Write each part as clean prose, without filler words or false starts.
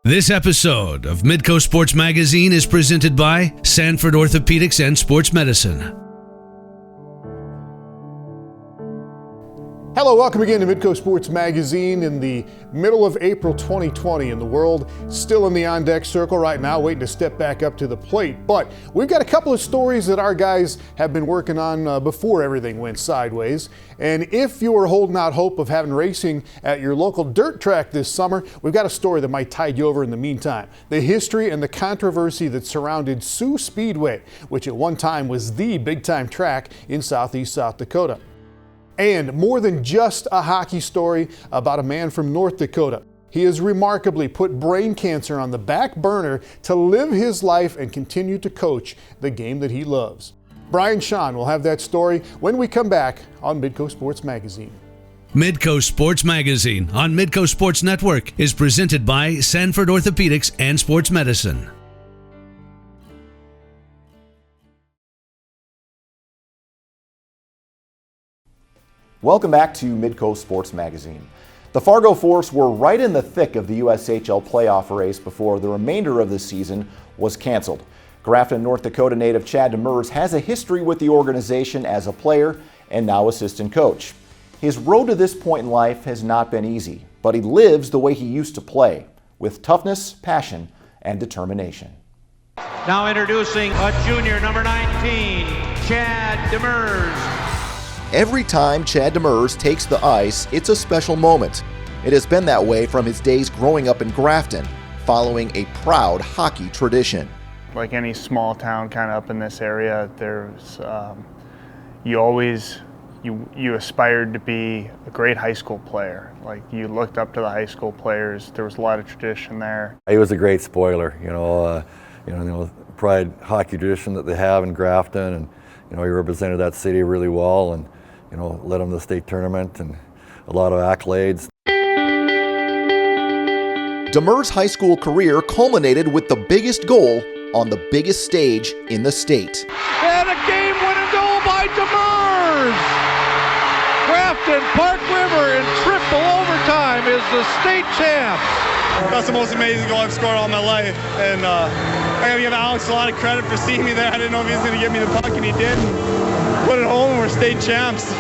This episode of Midco Sports Magazine is presented by Sanford Orthopedics and Sports Medicine. Hello, welcome again to Midco Sports Magazine in the middle of April 2020, and the world still in the on-deck circle right now, waiting to step back up to the plate. But we've got a couple of stories that our guys have been working on before everything went sideways. And if you were holding out hope of having racing at your local dirt track this summer, we've got a story that might tide you over in the meantime. The history and the controversy that surrounded Soo Speedway, which at one time was the big-time track in southeast South Dakota. And more than just a hockey story about a man from North Dakota. He has remarkably put brain cancer on the back burner to live his life and continue to coach the game that he loves. Brian Sean will have that story when we come back on Midco Sports Magazine. Midco Sports Magazine on Midco Sports Network is presented by Sanford Orthopedics and Sports Medicine. Welcome back to Midco Sports Magazine. The Fargo Force were right in the thick of the USHL playoff race before the remainder of the season was canceled. Grafton, North Dakota native Chad Demers has a history with the organization as a player and now assistant coach. His road to this point in life has not been easy, but he lives the way he used to play, with toughness, passion, and determination. Now introducing a junior, number 19, Chad Demers. Every time Chad Demers takes the ice, it's a special moment. It has been that way from his days growing up in Grafton, following a proud hockey tradition. Like any small town kind of up in this area, there's you aspired to be a great high school player. Like you looked up to the high school players. There was a lot of tradition there. He was a great spoiler, pride hockey tradition that they have in Grafton, and he represented that city really well, and led them to the state tournament and a lot of accolades. Demers' high school career culminated with the biggest goal on the biggest stage in the state. And a game-winning goal by Demers! Grafton, Park River in triple overtime is the state champs. That's the most amazing goal I've scored all my life, and I gotta give Alex a lot of credit for seeing me there. I didn't know if he was gonna give me the puck, and he did. Put it home, and we're state champs.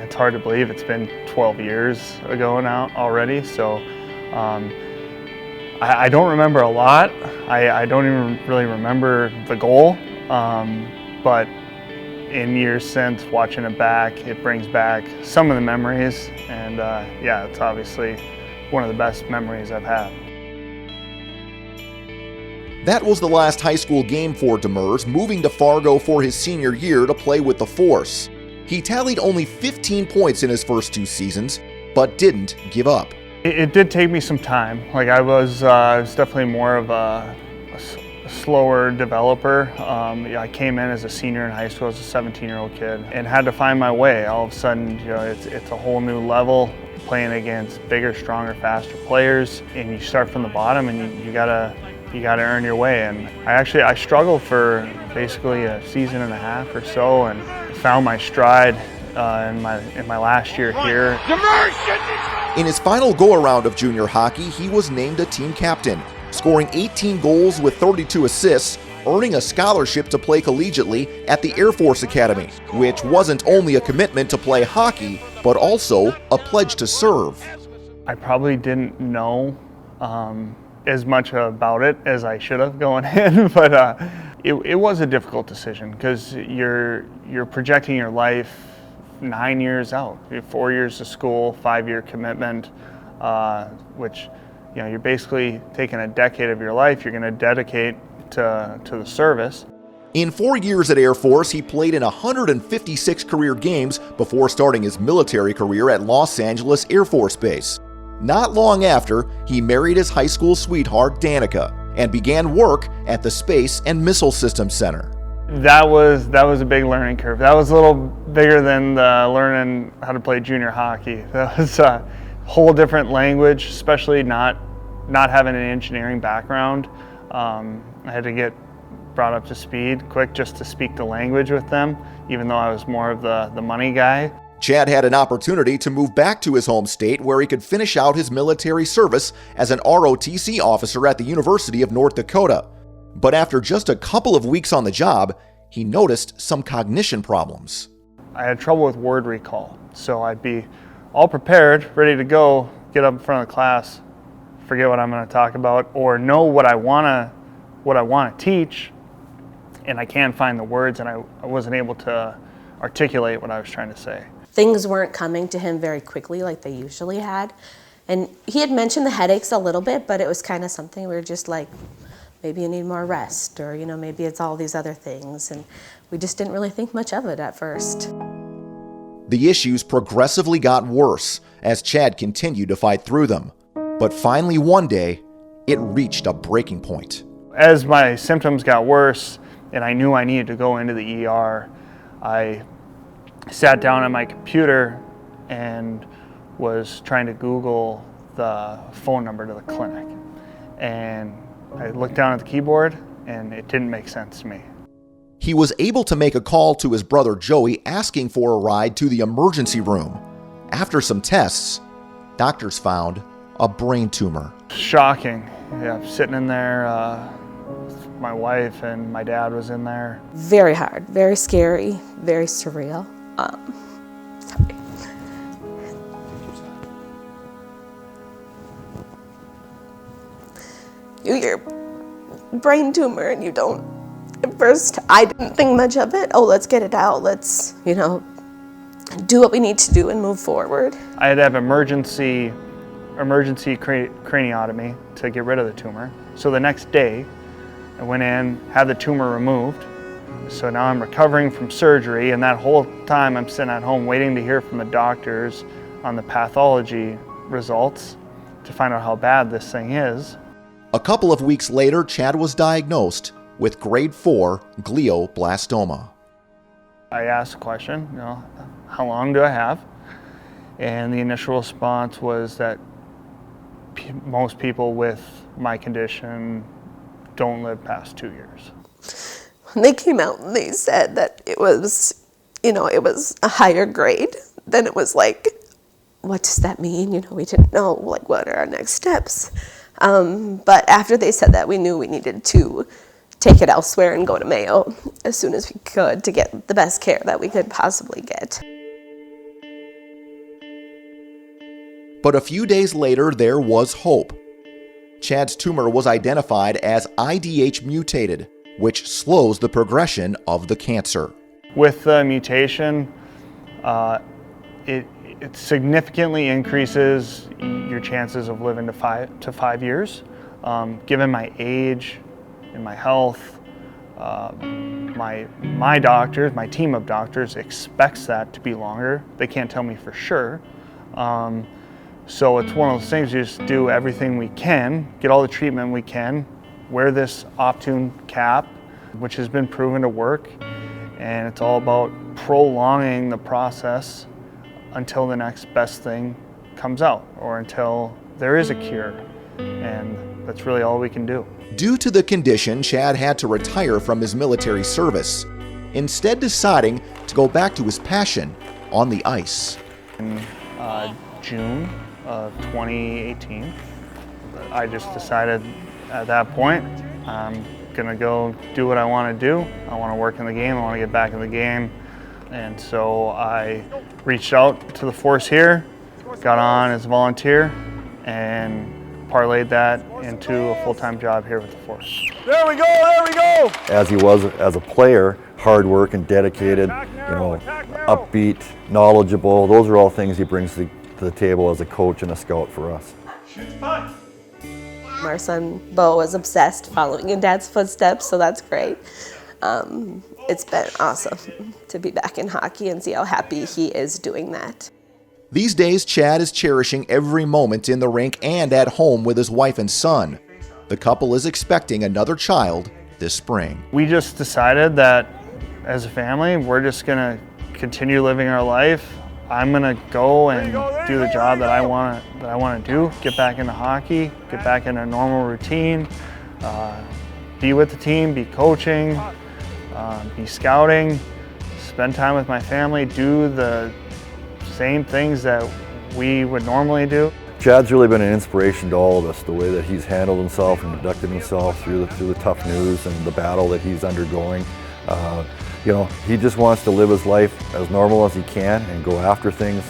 It's hard to believe it's been 12 years ago now already, so I don't remember a lot. I don't even really remember the goal, but in years since, watching it back, it brings back some of the memories, and it's obviously one of the best memories I've had. That was the last high school game for Demers, moving to Fargo for his senior year to play with the Force. He tallied only 15 points in his first two seasons, but didn't give up. It did take me some time. Like I was definitely more of a slower developer. I came in as a senior in high school as a 17-year-old kid and had to find my way. All of a sudden, it's a whole new level, playing against bigger, stronger, faster players, and you start from the bottom, and you gotta earn your way. And I struggled for basically a season and a half or so, and found my stride in my last year here. In his final go-around of junior hockey, he was named a team captain, scoring 18 goals with 32 assists, earning a scholarship to play collegiately at the Air Force Academy, which wasn't only a commitment to play hockey, but also a pledge to serve. I probably didn't know as much about it as I should have going in, but it was a difficult decision because you're projecting your life 9 years out. 4 years of school, 5-year commitment, which you're basically taking a decade of your life you're going to dedicate to the service. In 4 years at Air Force, he played in 156 career games before starting his military career at Los Angeles Air Force Base. Not long after, he married his high school sweetheart, Danica, and began work at the Space and Missile Systems Center. That was a big learning curve. That was a little bigger than learning how to play junior hockey. That was a whole different language, especially not having an engineering background. I had to get brought up to speed quick just to speak the language with them, even though I was more of the money guy. Chad had an opportunity to move back to his home state where he could finish out his military service as an ROTC officer at the University of North Dakota. But after just a couple of weeks on the job, he noticed some cognition problems. I had trouble with word recall, so I'd be all prepared, ready to go, get up in front of the class, forget what I'm going to talk about, or know what I want to teach, and I can't find the words, and I wasn't able to articulate what I was trying to say. Things weren't coming to him very quickly like they usually had. And he had mentioned the headaches a little bit, but it was kind of something we were just like, maybe you need more rest, or maybe it's all these other things. And we just didn't really think much of it at first. The issues progressively got worse as Chad continued to fight through them. But finally one day, it reached a breaking point. As my symptoms got worse and I knew I needed to go into the ER, I sat down at my computer and was trying to Google the phone number to the clinic. And I looked down at the keyboard and it didn't make sense to me. He was able to make a call to his brother Joey asking for a ride to the emergency room. After some tests, doctors found a brain tumor. Shocking. Yeah, sitting in there, my wife and my dad was in there. Very hard, very scary, very surreal. Sorry. Your brain tumor and you don't, at first I didn't think much of it. Oh, let's get it out. Let's, do what we need to do and move forward. I had to have emergency craniotomy to get rid of the tumor. So the next day I went in, had the tumor removed. So now I'm recovering from surgery, and that whole time I'm sitting at home waiting to hear from the doctors on the pathology results to find out how bad this thing is. A couple of weeks later, Chad was diagnosed with grade 4 glioblastoma. I asked the question, how long do I have? And the initial response was that most people with my condition don't live past 2 years. When they came out and they said that it was, it was a higher grade, then it was like, what does that mean? We didn't know, what are our next steps? But after they said that, we knew we needed to take it elsewhere and go to Mayo as soon as we could to get the best care that we could possibly get. But a few days later, there was hope. Chad's tumor was identified as IDH mutated, which slows the progression of the cancer. With the mutation, it significantly increases your chances of living to 5 years. Given my age and my health, my doctors, my team of doctors expects that to be longer. They can't tell me for sure. So it's one of those things, you just do everything we can, get all the treatment we can, wear this Optune cap, which has been proven to work, and it's all about prolonging the process until the next best thing comes out, or until there is a cure, and that's really all we can do. Due to the condition, Chad had to retire from his military service, instead deciding to go back to his passion on the ice. In June of 2018, I just decided at that point, I'm gonna go do what I want to do. I want to work in the game, I want to get back in the game. And so I reached out to the force here, got on as a volunteer, and parlayed that into a full-time job here with the force. There we go, there we go! As he was as a player, hard work and dedicated, upbeat, knowledgeable, those are all things he brings to the table as a coach and a scout for us. Our son, Bo, is obsessed following in Dad's footsteps, so that's great. It's been awesome to be back in hockey and see how happy he is doing that. These days, Chad is cherishing every moment in the rink and at home with his wife and son. The couple is expecting another child this spring. We just decided that as a family, we're just gonna continue living our life. I'm gonna go and do the job that I want to do. Get back into hockey, get back in a normal routine, be with the team, be coaching, be scouting, spend time with my family, do the same things that we would normally do. Chad's really been an inspiration to all of us, the way that he's handled himself and conducted himself through the tough news and the battle that he's undergoing. You know, he just wants to live his life as normal as he can and go after things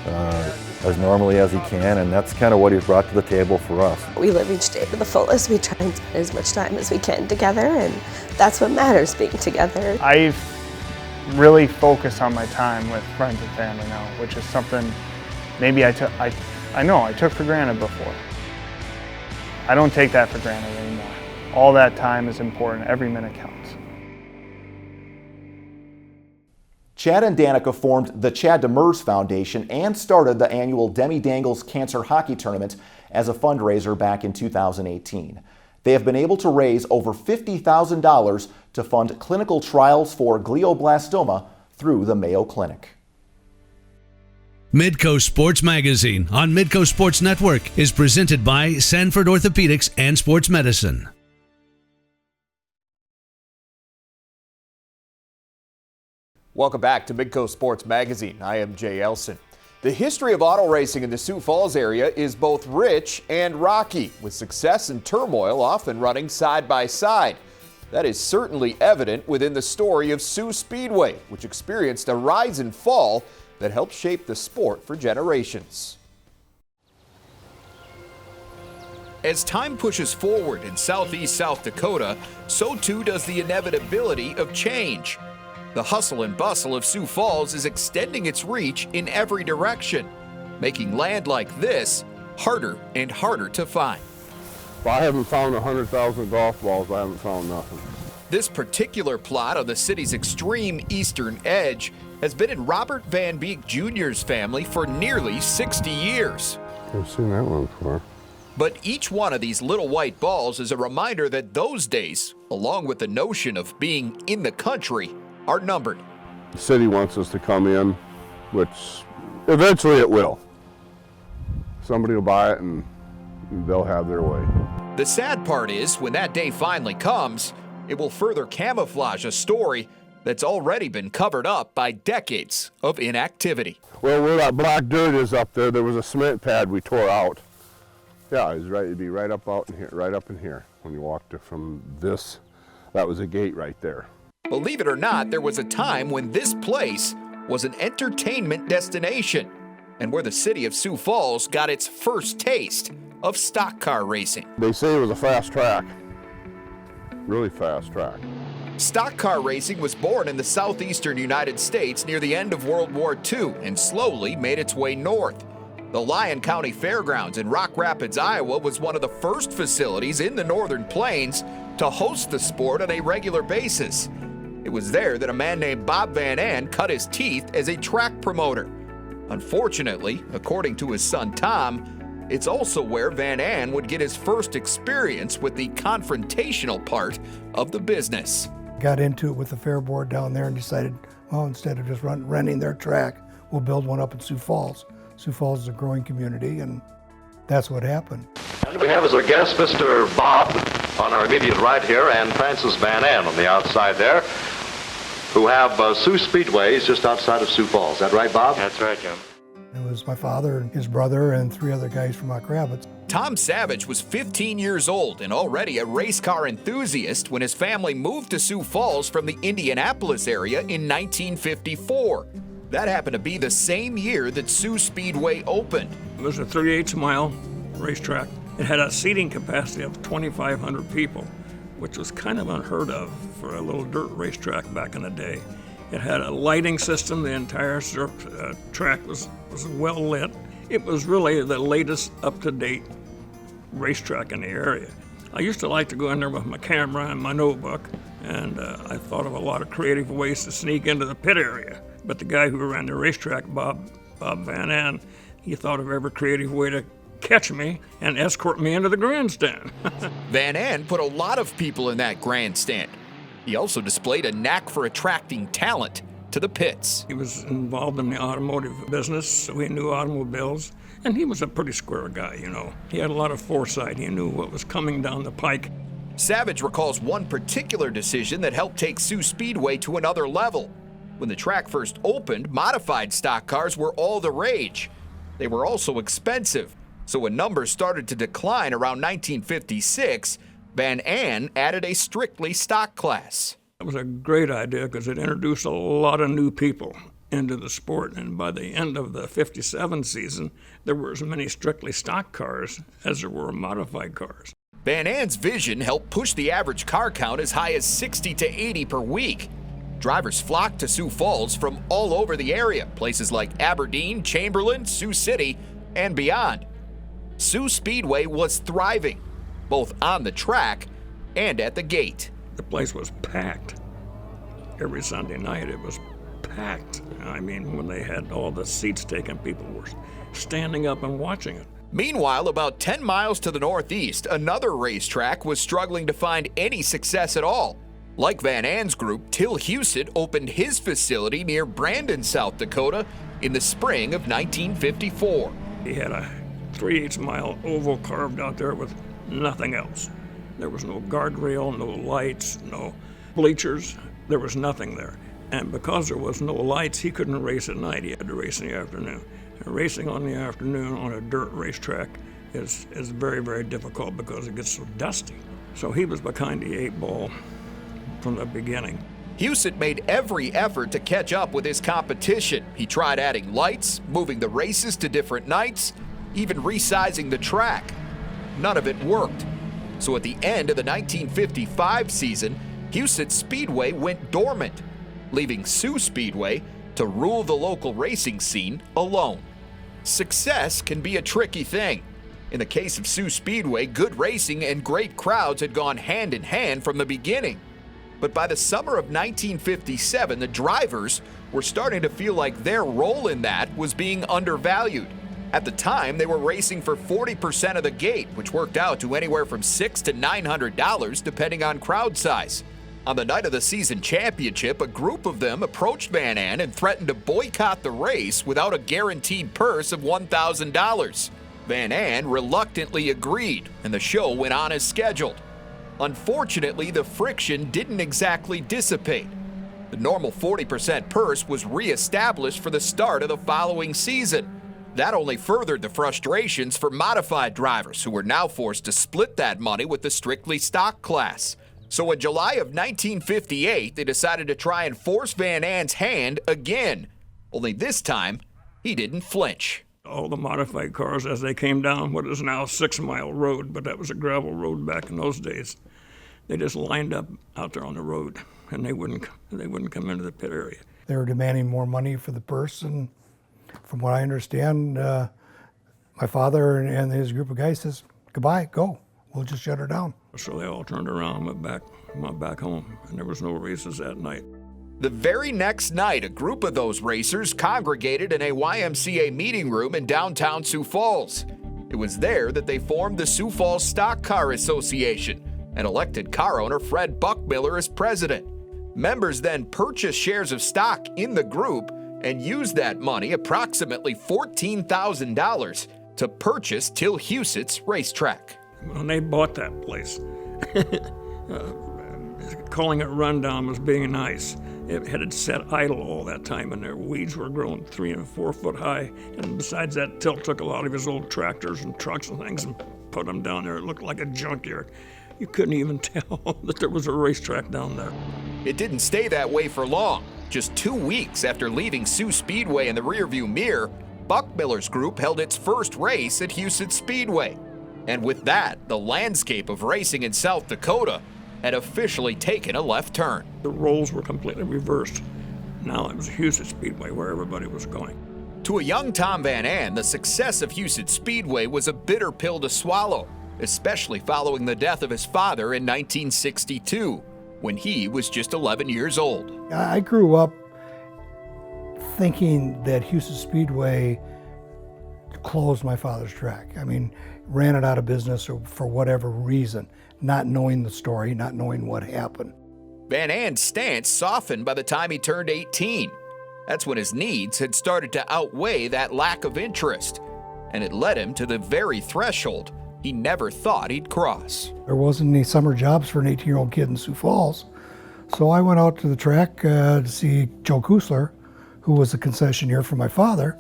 as normally as he can, and that's kind of what he's brought to the table for us. We live each day to the fullest. We try and spend as much time as we can together, and that's what matters, being together. I really focus on my time with friends and family now, which is something maybe I took for granted before. I don't take that for granted anymore. All that time is important. Every minute counts. Chad and Danica formed the Chad Demers Foundation and started the annual Demi Dangles Cancer Hockey Tournament as a fundraiser back in 2018. They have been able to raise over $50,000 to fund clinical trials for glioblastoma through the Mayo Clinic. Midco Sports Magazine on Midco Sports Network is presented by Sanford Orthopedics and Sports Medicine. Welcome back to Midco Sports Magazine. I am Jay Elson. The history of auto racing in the Sioux Falls area is both rich and rocky, with success and turmoil often running side by side. That is certainly evident within the story of Soo Speedway, which experienced a rise and fall that helped shape the sport for generations. As time pushes forward in southeast South Dakota, so too does the inevitability of change. The hustle and bustle of Sioux Falls is extending its reach in every direction, making land like this harder and harder to find. If I haven't found 100,000 golf balls, I haven't found nothing. This particular plot on the city's extreme eastern edge has been in Robert Van Beek Jr.'s family for nearly 60 years. I've seen that one before. But each one of these little white balls is a reminder that those days, along with the notion of being in the country, are numbered. The city wants us to come in, which eventually it will. Somebody will buy it and they'll have their way. The sad part is, when that day finally comes, it will further camouflage a story that's already been covered up by decades of inactivity. Well, where that black dirt is up there, there was a cement pad we tore out. Yeah, it was right, it'd be right up out in here, right up in here. When you walked from this, that was a gate right there. Believe it or not, there was a time when this place was an entertainment destination and where the city of Sioux Falls got its first taste of stock car racing. They say it was a fast track, really fast track. Stock car racing was born in the southeastern United States near the end of World War II and slowly made its way north. The Lyon County Fairgrounds in Rock Rapids, Iowa was one of the first facilities in the Northern Plains to host the sport on a regular basis. It was there that a man named Bob Van An cut his teeth as a track promoter. Unfortunately, according to his son Tom, it's also where Van An would get his first experience with the confrontational part of the business. Got into it with the fair board down there and decided, well, instead of just renting their track, we'll build one up in Sioux Falls. Sioux Falls is a growing community, and that's what happened. And we have as our guest Mr. Bob on our immediate right here, and Francis Van An on the outside there, who have Soo Speedway just outside of Sioux Falls. Is that right, Bob? That's right, Jim. It was my father and his brother and 3 other guys from Rock Rapids. Tom Savage was 15 years old and already a race car enthusiast when his family moved to Sioux Falls from the Indianapolis area in 1954. That happened to be the same year that Soo Speedway opened. It was a 38 mile racetrack. It had a seating capacity of 2,500 people, which was kind of unheard of for a little dirt racetrack back in the day. It had a lighting system. The entire track was well lit. It was really the latest up-to-date racetrack in the area. I used to like to go in there with my camera and my notebook, and I thought of a lot of creative ways to sneak into the pit area. But the guy who ran the racetrack, Bob Van An, he thought of every creative way to catch me and escort me into the grandstand. Van An put a lot of people in that grandstand. He also displayed a knack for attracting talent to the pits. He was involved in the automotive business, so he knew automobiles, and he was a pretty square guy, you know. He had a lot of foresight. He knew what was coming down the pike. Savage recalls one particular decision that helped take Soo Speedway to another level. When the track first opened, modified stock cars were all the rage. They were also expensive, so when numbers started to decline around 1956, Van An added a strictly stock class. It was a great idea because it introduced a lot of new people into the sport, and by the end of the 57 season, there were as many strictly stock cars as there were modified cars. Van An's vision helped push the average car count as high as 60 to 80 per week. Drivers flocked to Sioux Falls from all over the area, places like Aberdeen, Chamberlain, Sioux City, and beyond. Soo Speedway was thriving, both on the track and at the gate. The place was packed. Every Sunday night it was packed. I mean, when they had all the seats taken, people were standing up and watching it. Meanwhile, about 10 miles to the northeast, another racetrack was struggling to find any success at all. Like Van An's group, Till Husett opened his facility near Brandon, South Dakota in the spring of 1954. He had a 3/8 mile oval carved out there with nothing else. There was no guardrail, no lights, no bleachers. There was nothing there. And because there was no lights, he couldn't race at night. He had to race in the afternoon. And racing on the afternoon on a dirt racetrack is very, very difficult because it gets so dusty. So he was behind the 8 ball from the beginning. Husett made every effort to catch up with his competition. He tried adding lights, moving the races to different nights, even resizing the track. None of it worked. So at the end of the 1955 season, Soo Speedway went dormant, leaving Soo Speedway to rule the local racing scene alone. Success can be a tricky thing. In the case of Soo Speedway, good racing and great crowds had gone hand in hand from the beginning. But by the summer of 1957, the drivers were starting to feel like their role in that was being undervalued. At the time, they were racing for 40% of the gate, which worked out to anywhere from $600 to $900 depending on crowd size. On the night of the season championship, a group of them approached Van An and threatened to boycott the race without a guaranteed purse of $1,000. Van An reluctantly agreed, and the show went on as scheduled. Unfortunately, the friction didn't exactly dissipate. The normal 40% purse was re-established for the start of the following season. That only furthered the frustrations for modified drivers, who were now forced to split that money with the strictly stock class. So in July of 1958, they decided to try and force Van An's hand again. Only this time, he didn't flinch. All the modified cars, as they came down what is now a 6-mile road, but that was a gravel road back in those days, they just lined up out there on the road, and they wouldn't come into the pit area. They were demanding more money for the purse, and from what I understand, my father and his group of guys says, "Goodbye, go. We'll just shut her down." So they all turned around and went back home, and there was no races that night. The very next night, a group of those racers congregated in a YMCA meeting room in downtown Sioux Falls. It was there that they formed the Sioux Falls Stock Car Association and elected car owner Fred Buckmiller as president. Members then purchased shares of stock in the group and used that money, approximately $14,000, to purchase Till Husett's racetrack. When they bought that place, calling it rundown was being nice. It had sat idle all that time, and their weeds were growing 3 and 4 foot high. And besides that, Till took a lot of his old tractors and trucks and things and put them down there. It looked like a junkyard. You couldn't even tell that there was a racetrack down there. It didn't stay that way for long. Just 2 weeks after leaving Soo Speedway in the rearview mirror, Buckmiller's group held its first race at Soo Speedway. And with that, the landscape of racing in South Dakota had officially taken a left turn. The roles were completely reversed. Now it was Soo Speedway where everybody was going. To a young Tom Van An, the success of Soo Speedway was a bitter pill to swallow, especially following the death of his father in 1962, when he was just 11 years old. I grew up thinking that Soo Speedway closed my father's track. I mean, ran it out of business or for whatever reason, not knowing the story, not knowing what happened. Van An's stance softened by the time he turned 18. That's when his needs had started to outweigh that lack of interest, and it led him to the very threshold he never thought he'd cross. There wasn't any summer jobs for an 18-year-old kid in Sioux Falls, So I went out to the track to see Joe Kusler, who was the concessionaire for my father,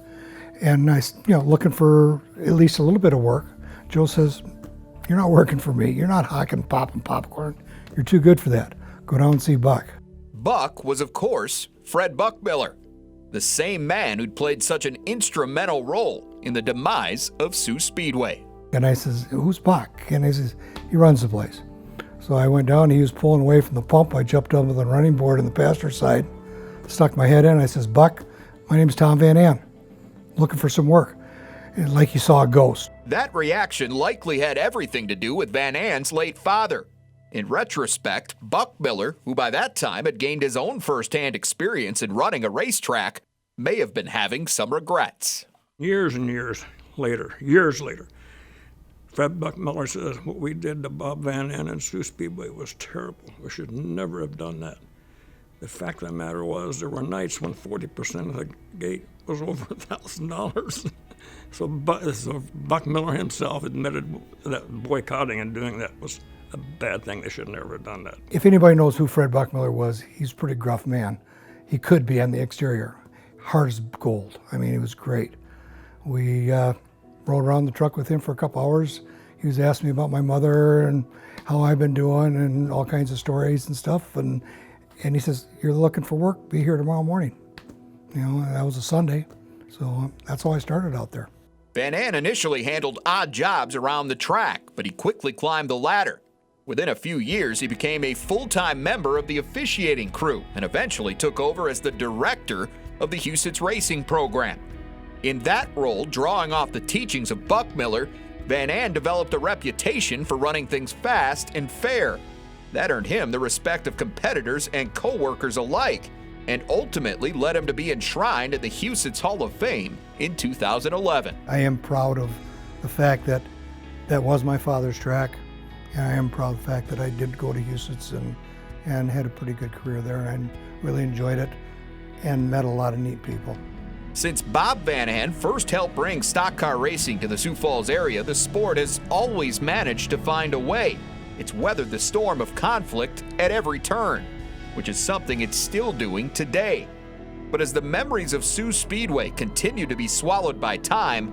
and I, looking for at least a little bit of work. Joe says, "You're not working for me. You're not hawking popping popcorn. You're too good for that. Go down and see Buck." Buck was, of course, Fred Buckmiller, the same man who'd played such an instrumental role in the demise of Soo Speedway. And I says, "Who's Buck?" And he says, "He runs the place." So I went down, he was pulling away from the pump. I jumped up with the running board on the passenger side, stuck my head in. I says, "Buck, my name's Tom Van An, looking for some work." And like he saw a ghost. That reaction likely had everything to do with Van An's late father. In retrospect, Buckmiller, who by that time had gained his own first-hand experience in running a racetrack, may have been having some regrets. Years and years later, Fred Buckmiller says, "What we did to Bob Van An and Soo Speedway was terrible. We should never have done that." The fact of the matter was, there were nights when 40% of the gate was over $1,000. So Buckmiller himself admitted that boycotting and doing that was a bad thing. They should never have done that. If anybody knows who Fred Buckmiller was, he's a pretty gruff man. He could be on the exterior, hard as gold. I mean, he was great. We rode around the truck with him for a couple hours. He was asking me about my mother and how I've been doing and all kinds of stories and stuff. And he says, "You're looking for work, be here tomorrow morning." That was a Sunday. So that's how I started out there. Van An initially handled odd jobs around the track, but he quickly climbed the ladder. Within a few years, he became a full-time member of the officiating crew and eventually took over as the director of the Huset's racing program. In that role, drawing off the teachings of Buckmiller, Van An developed a reputation for running things fast and fair. That earned him the respect of competitors and co-workers alike, and ultimately led him to be enshrined in the Huset's Hall of Fame in 2011. I am proud of the fact that that was my father's track, and I am proud of the fact that I did go to Huset's and had a pretty good career there, and I really enjoyed it and met a lot of neat people. Since Bob Van An first helped bring stock car racing to the Sioux Falls area, the sport has always managed to find a way. It's weathered the storm of conflict at every turn, which is something it's still doing today. But as the memories of Soo Speedway continue to be swallowed by time,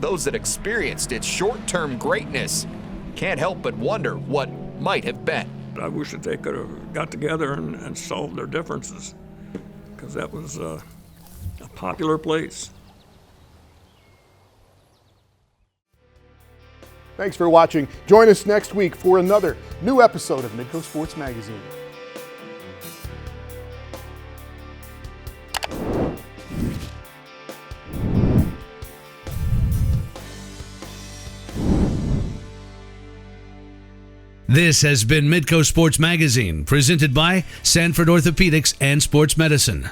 those that experienced its short-term greatness can't help but wonder what might have been. I wish that they could have got together and solved their differences, because that was a popular place. Thanks for watching. Join us next week for another new episode of Midco Sports Magazine. This has been Midco Sports Magazine, presented by Sanford Orthopedics and Sports Medicine.